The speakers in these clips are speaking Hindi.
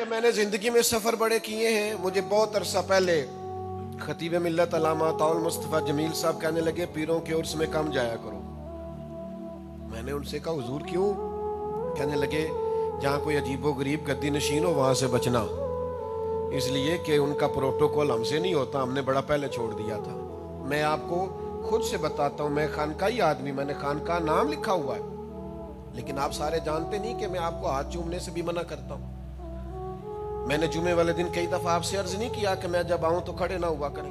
कि मैंने ज़िंदगी में सफ़र बड़े किए हैं। मुझे बहुत अरसा पहले खतीब मिल्लत अल्लामा अताउल मुस्तफ़ा जमील साहब कहने लगे, पीरों के उर्स में कम जाया करो। मैंने उनसे कहा, हुजूर क्यों? कहने लगे, जहाँ कोई अजीबो गरीब गद्दी नशीन हो वहाँ से बचना, इसलिए कि उनका प्रोटोकॉल हमसे नहीं होता, हमने बड़ा पहले छोड़ दिया था। मैं आपको खुद से बताता हूँ, मैं खानकाही आदमी, मैंने खानका नाम लिखा हुआ है, लेकिन आप सारे जानते नहीं कि मैं आपको हाथ चूमने से भी मना करता हूँ। मैंने जुमे वाले दिन कई दफा आपसे अर्ज नहीं किया कि मैं जब आऊं तो खड़े ना हुआ करें।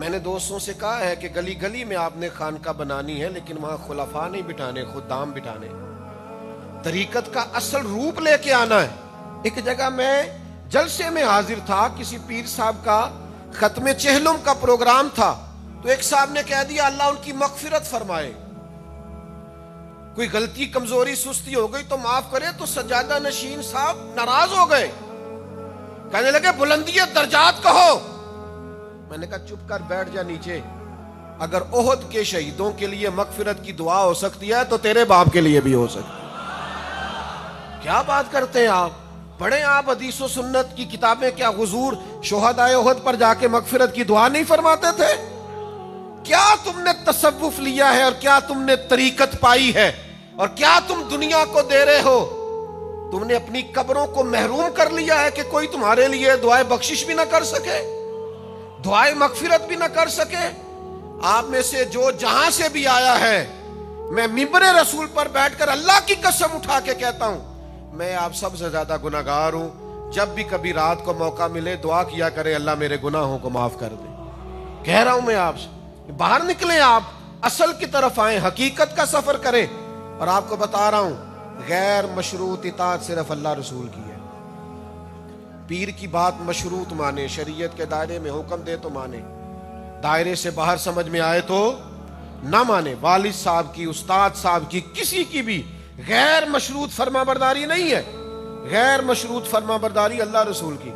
मैंने दोस्तों से कहा है कि गली गली में आपने खानका बनानी है, लेकिन वहां खुलाफा नहीं बिठाने, खुदाम बिठाने, तरीकत का असल रूप लेके आना है। एक जगह मैं जलसे में हाजिर था, किसी पीर साहब का खत्मे चहलुम का प्रोग्राम था, तो एक साहब ने कह दिया, अल्लाह उनकी मगफिरत फरमाए, कोई गलती कमजोरी सुस्ती हो गई तो माफ करे। तो सज्जादा नशीन साहब नाराज हो गए, कहने लगे, बुलंदियत दर्जात कहो। मैंने कहा, चुप कर बैठ जा नीचे। अगर ओहद के शहीदों के लिए मगफिरत की दुआ हो सकती है तो तेरे बाप के लिए भी हो सकती है। क्या बात करते हैं आप? पढ़े आप हदीस व सुन्नत की किताबें, क्या हुजूर शुहदाए ओहद पर जाके मगफिरत की दुआ नहीं फरमाते थे? क्या तुमने तसव्वुफ लिया है और क्या तुमने तरीकत पाई है और क्या तुम दुनिया को दे रहे हो? तुमने अपनी कब्रों को महरूम कर लिया है कि कोई तुम्हारे लिए दुआए बख्शिश भी ना कर सके, दुआए मगफिरत भी ना कर सके। आप में से जो जहां से भी आया है, मैं मिंबरे रसूल पर बैठकर अल्लाह की कसम उठा के कहता हूं, मैं आप सबसे ज्यादा गुनाहगार हूं। जब भी कभी रात को मौका मिले दुआ किया करे, अल्लाह मेरे गुनाहों को माफ कर दे। कह रहा हूं मैं आपसे, बाहर निकले, आप असल की तरफ आए, हकीकत का सफर करें। और आपको बता रहा हूं, गैर मशरूत इताअत सिर्फ अल्लाह रसूल की है। पीर की बात मशरूत माने, शरीयत के दायरे में हुक्म दे तो माने, दायरे से बाहर समझ में आए तो ना माने। वालिद साहब की, उस्ताद साहब की, किसी की भी गैर मशरूत फरमाबरदारी नहीं है। गैर मशरूत फरमाबरदारी अल्लाह रसूल की।